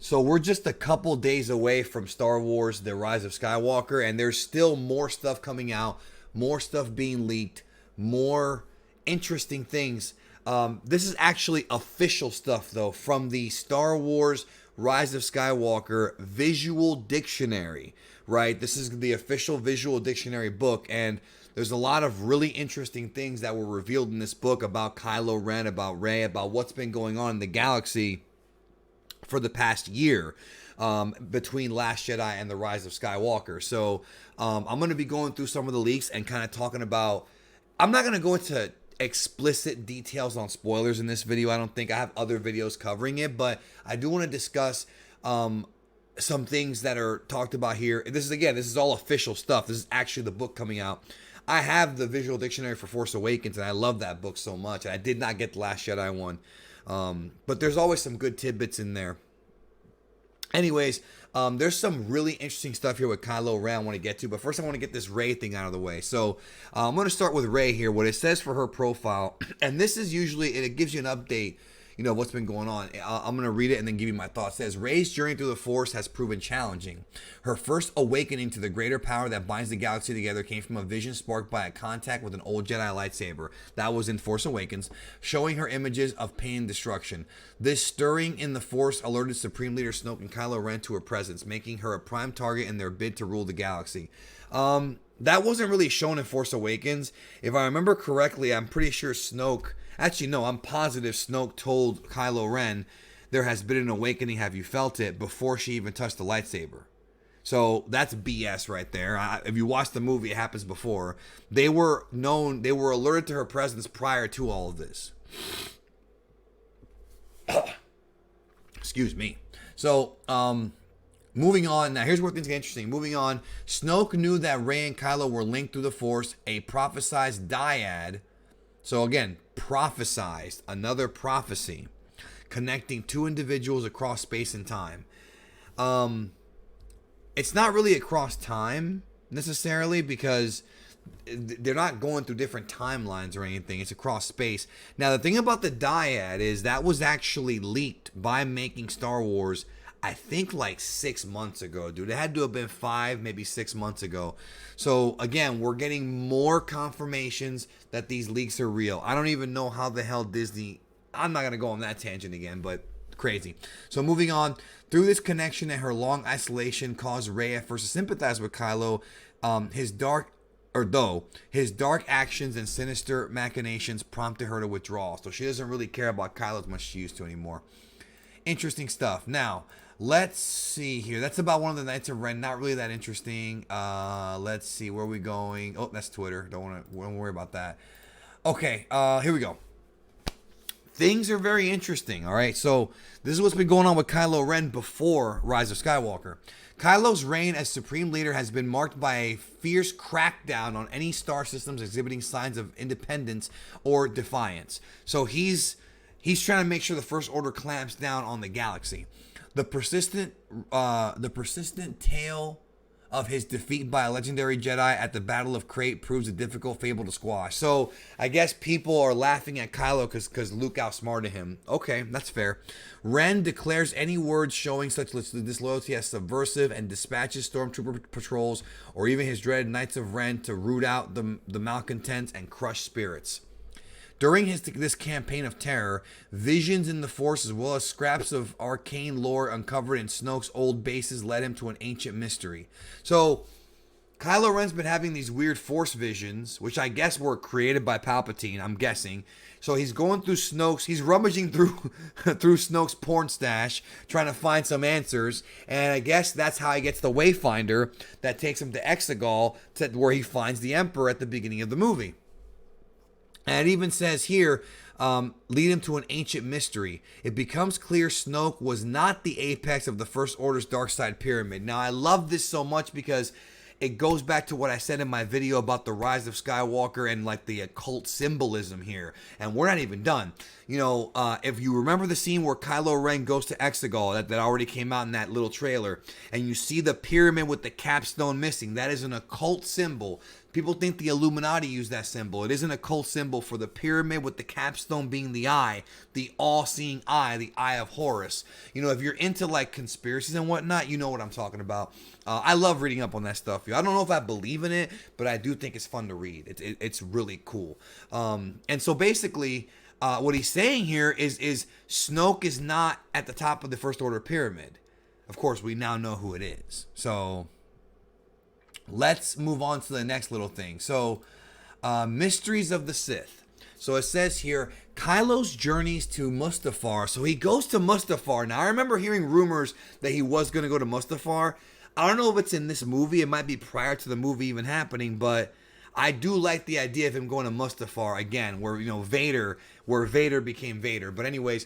So we're just a couple days away from Star Wars: The Rise of Skywalker, and there's still more stuff coming out, more stuff being leaked, more interesting things. This is actually official stuff, though, from the Star Wars Rise of Skywalker Visual Dictionary, right? This is the official visual dictionary book, and there's a lot of really interesting things that were revealed in this book about Kylo Ren, about Rey, about what's been going on in the galaxy for the past year, between Last Jedi and The Rise of Skywalker. So I'm going to be going through some of the leaks and kind of talking about, I'm not going to go into explicit details on spoilers in this video. I don't think I have other videos covering it, but I do want to discuss some things that are talked about here. This is all official stuff. This is actually the book coming out. I have the visual dictionary for Force Awakens, and I love that book so much. And I did not get the Last Jedi one. But there's always some good tidbits in there. Anyways, there's some really interesting stuff here with Kylo Ren I want to get to. But first I want to get this Rey thing out of the way. So I'm going to start with Rey here. What it says for her profile. And this is usually, it gives you an update, what's been going on. I'm going to read it and then give you my thoughts. It says, Rey's journey through the Force has proven challenging. Her first awakening to the greater power that binds the galaxy together came from a vision sparked by a contact with an old Jedi lightsaber. That was in Force Awakens, showing her images of pain and destruction. This stirring in the Force alerted Supreme Leader Snoke and Kylo Ren to her presence, making her a prime target in their bid to rule the galaxy. That wasn't really shown in Force Awakens. If I remember correctly, I'm pretty sure Snoke... Actually, no, I'm positive Snoke told Kylo Ren, there has been an awakening, have you felt it, before she even touched the lightsaber. So that's BS right there. If you watch the movie, it happens before. They were alerted to her presence prior to all of this. Excuse me. So, moving on. Now, here's where things get interesting. Moving on. Snoke knew that Rey and Kylo were linked through the Force. A prophesized Dyad. So again, prophesized, another prophecy, connecting two individuals across space and time. It's not really across time necessarily because they're not going through different timelines or anything. It's across space. Now, the thing about the Dyad is that was actually leaked by Making Star Wars, I think like 6 months ago, dude. It had to have been 5, maybe 6 months ago. So again, we're getting more confirmations that these leaks are real. I don't even know how the hell Disney... I'm not going to go on that tangent again, but crazy. So moving on. Through this connection and her long isolation caused Rey at first to sympathize with Kylo. His dark actions and sinister machinations prompted her to withdraw. So she doesn't really care about Kylo as much as she used to anymore. Interesting stuff. Now, let's see here. That's about one of the Knights of Ren. Not really that interesting. Let's see. Where are we going? Oh, that's Twitter. Don't worry about that. Okay, here we go. Things are very interesting, all right? So this is what's been going on with Kylo Ren before Rise of Skywalker. Kylo's reign as Supreme Leader has been marked by a fierce crackdown on any star systems exhibiting signs of independence or defiance. So he's trying to make sure the First Order clamps down on the galaxy. The persistent tale of his defeat by a legendary Jedi at the Battle of Crate proves a difficult fable to squash. So I guess people are laughing at Kylo because Luke outsmarted him. Okay, that's fair. Ren declares any words showing such disloyalty as subversive and dispatches stormtrooper patrols or even his dreaded Knights of Ren to root out the malcontents and crush spirits. During this campaign of terror, visions in the Force as well as scraps of arcane lore uncovered in Snoke's old bases led him to an ancient mystery. So, Kylo Ren's been having these weird Force visions, which I guess were created by Palpatine, I'm guessing. So he's going through he's rummaging through Snoke's porn stash, trying to find some answers, and I guess that's how he gets the Wayfinder that takes him to Exegol, where he finds the Emperor at the beginning of the movie. And it even says here, lead him to an ancient mystery. It becomes clear Snoke was not the apex of the First Order's dark side pyramid. Now, I love this so much because it goes back to what I said in my video about the Rise of Skywalker and like the occult symbolism here. And we're not even done. If you remember the scene where Kylo Ren goes to Exegol, that already came out in that little trailer, and you see the pyramid with the capstone missing, that is an occult symbol People think the Illuminati use that symbol. It is an occult symbol for the pyramid, with the capstone being the eye, the all-seeing eye, the eye of Horus. You know, if you're into like conspiracies and whatnot, you know what I'm talking about. I love reading up on that stuff. I don't know if I believe in it, but I do think it's fun to read. It's really cool. And so basically, what he's saying here is Snoke is not at the top of the First Order pyramid. Of course, we now know who it is. So let's move on to the next little thing. So, mysteries of the Sith. So it says here, Kylo's journeys to Mustafar. So he goes to Mustafar. Now, I remember hearing rumors that he was going to go to Mustafar. I don't know if it's in this movie. It might be prior to the movie even happening, but I do like the idea of him going to Mustafar again, where, you know, Vader became Vader. But anyways,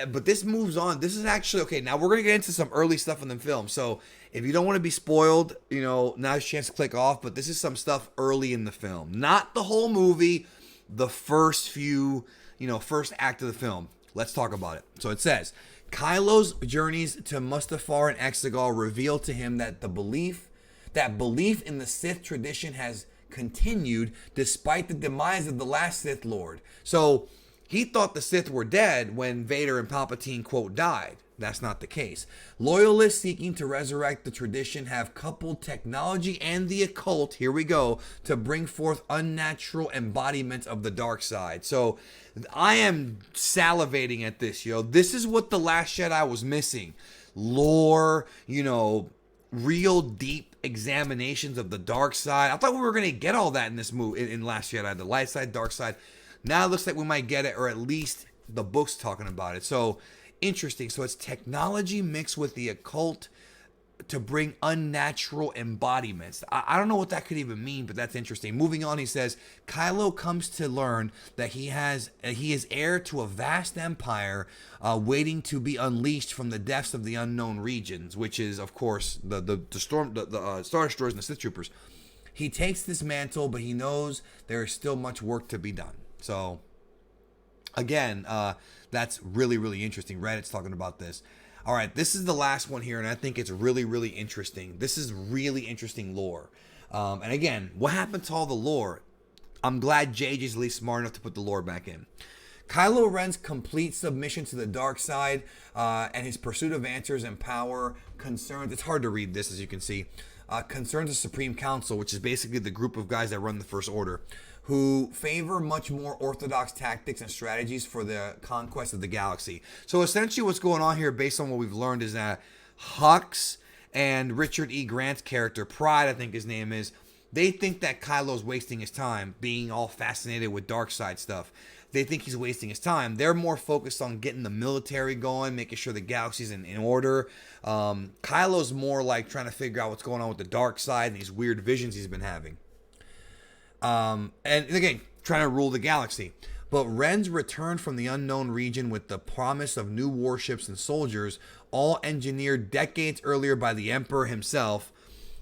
but this moves on. This is actually, okay, now we're going to get into some early stuff in the film. So if you don't want to be spoiled, you know, now's your chance to click off. But this is some stuff early in the film. Not the whole movie, the first few, you know, first act of the film. Let's talk about it. So it says, Kylo's journeys to Mustafar and Exegol reveal to him that belief in the Sith tradition has continued despite the demise of the last Sith Lord. So he thought the Sith were dead when Vader and Palpatine, quote, died. That's not the case. Loyalists seeking to resurrect the tradition have coupled technology and the occult, here we go, to bring forth unnatural embodiments of the dark side. So I am salivating at this, yo. This is what The Last Jedi was missing. Lore, you know, real deep examinations of the dark side. I thought we were going to get all that in this movie, in Last Jedi, the light side, dark side. Now it looks like we might get it, or at least the book's talking about it. So interesting. So it's technology mixed with the occult to bring unnatural embodiments. I don't know what that could even mean, but that's interesting. Moving on, he says, Kylo comes to learn that he is heir to a vast empire waiting to be unleashed from the depths of the unknown regions, which is, of course, the Star Destroyers and the Sith Troopers. He takes this mantle, but he knows there is still much work to be done. So, again, that's really, really interesting. Reddit's talking about this. All right, this is the last one here, and I think it's really, really interesting. This is really interesting lore. And again, what happened to all the lore? I'm glad JJ's at least smart enough to put the lore back in. Kylo Ren's complete submission to the dark side and his pursuit of answers and power concerns, it's hard to read this, as you can see, concerns the Supreme Council, which is basically the group of guys that run the First Order, who favor much more orthodox tactics and strategies for the conquest of the galaxy. So essentially what's going on here, based on what we've learned, is that Hux and Richard E. Grant's character, Pride, I think his name is, they think that Kylo's wasting his time being all fascinated with dark side stuff. They think he's wasting his time. They're more focused on getting the military going, making sure the galaxy's in order. Kylo's more like trying to figure out what's going on with the dark side and these weird visions he's been having. And again, trying to rule the galaxy. But Ren's return from the unknown region with the promise of new warships and soldiers, all engineered decades earlier by the Emperor himself,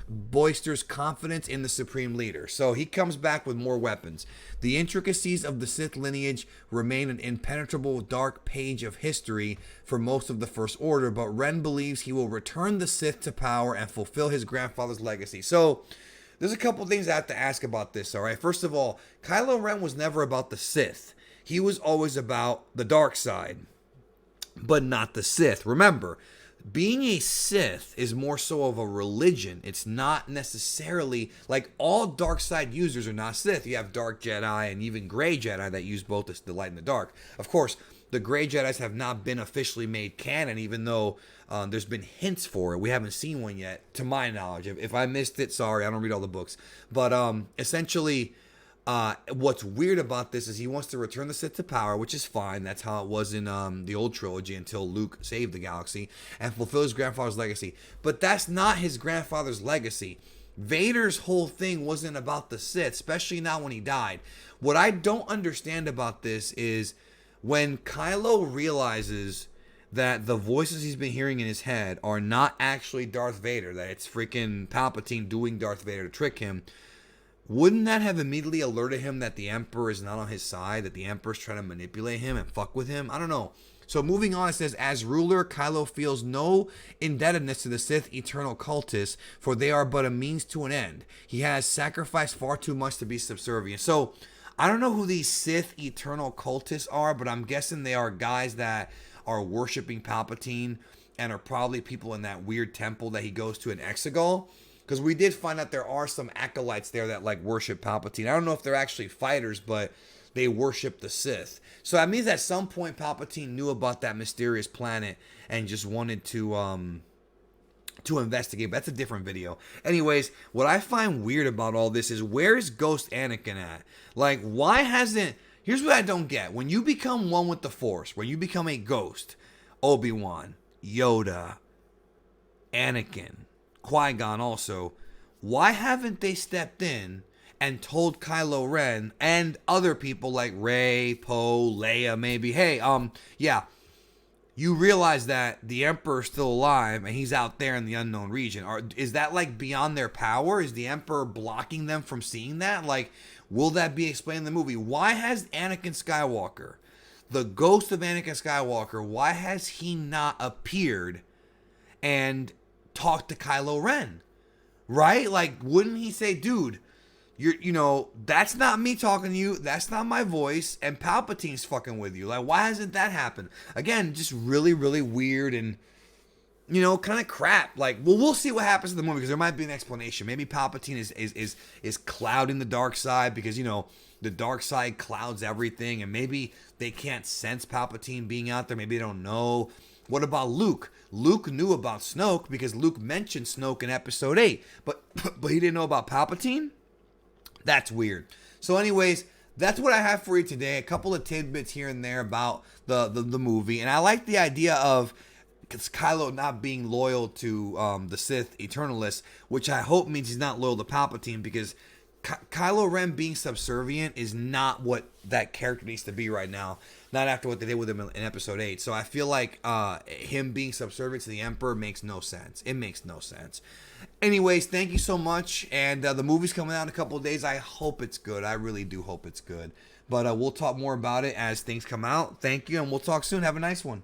boisters confidence in the Supreme Leader. So he comes back with more weapons. The intricacies of the Sith lineage remain an impenetrable dark page of history for most of the First Order, but Ren believes he will return the Sith to power and fulfill his grandfather's legacy. So there's a couple things I have to ask about this, all right? First of all, Kylo Ren was never about the Sith. He was always about the dark side, but not the Sith. Remember, being a Sith is more so of a religion. It's not necessarily, like, all dark side users are not Sith. You have dark Jedi and even gray Jedi that use both the light and the dark. Of course, the gray Jedis have not been officially made canon, even though there's been hints for it. We haven't seen one yet, to my knowledge. If I missed it, sorry, I don't read all the books. But essentially, what's weird about this is he wants to return the Sith to power, which is fine. That's how it was in the old trilogy until Luke saved the galaxy, and fulfill his grandfather's legacy. But that's not his grandfather's legacy. Vader's whole thing wasn't about the Sith, especially not when he died. What I don't understand about this is when Kylo realizes that the voices he's been hearing in his head are not actually Darth Vader, that it's freaking Palpatine doing Darth Vader to trick him, wouldn't that have immediately alerted him that the Emperor is not on his side, that the Emperor's trying to manipulate him and fuck with him? I don't know. So moving on, it says, as ruler, Kylo feels no indebtedness to the Sith eternal cultists, for they are but a means to an end. He has sacrificed far too much to be subservient. So I don't know who these Sith eternal cultists are, but I'm guessing they are guys that are worshiping Palpatine and are probably people in that weird temple that he goes to in Exegol. Because we did find out there are some acolytes there that like worship Palpatine. I don't know if they're actually fighters, but they worship the Sith. So that means at some point Palpatine knew about that mysterious planet and just wanted to investigate. But that's a different video. Anyways, what I find weird about all this is, where is Ghost Anakin at? Like, why hasn't... Here's what I don't get. When you become one with the Force, when you become a ghost, Obi-Wan, Yoda, Anakin, Qui-Gon also, why haven't they stepped in and told Kylo Ren and other people like Rey, Poe, Leia maybe, hey, yeah, you realize that the Emperor's still alive and he's out there in the unknown region. Is that like beyond their power? Is the Emperor blocking them from seeing that? Like, will that be explained in the movie? Why has Anakin Skywalker, the ghost of Anakin Skywalker, why has he not appeared and talked to Kylo Ren? Right? Like, wouldn't he say, dude, that's not me talking to you. That's not my voice. And Palpatine's fucking with you. Like, why hasn't that happened? Again, just really, really weird and, kind of crap. Like, well, we'll see what happens in the movie because there might be an explanation. Maybe Palpatine is clouding the dark side because, the dark side clouds everything. And maybe they can't sense Palpatine being out there. Maybe they don't know. What about Luke? Luke knew about Snoke because Luke mentioned Snoke in episode 8. But he didn't know about Palpatine? That's weird. So anyways, that's what I have for you today. A couple of tidbits here and there about the movie. And I like the idea of Kylo not being loyal to the Sith Eternalists, which I hope means he's not loyal to Palpatine, because Kylo Ren being subservient is not what that character needs to be right now. Not after what they did with him in episode 8. So I feel like him being subservient to the Emperor makes no sense. It makes no sense. Anyways, thank you so much. And the movie's coming out in a couple of days. I hope it's good. I really do hope it's good. But we'll talk more about it as things come out. Thank you, and we'll talk soon. Have a nice one.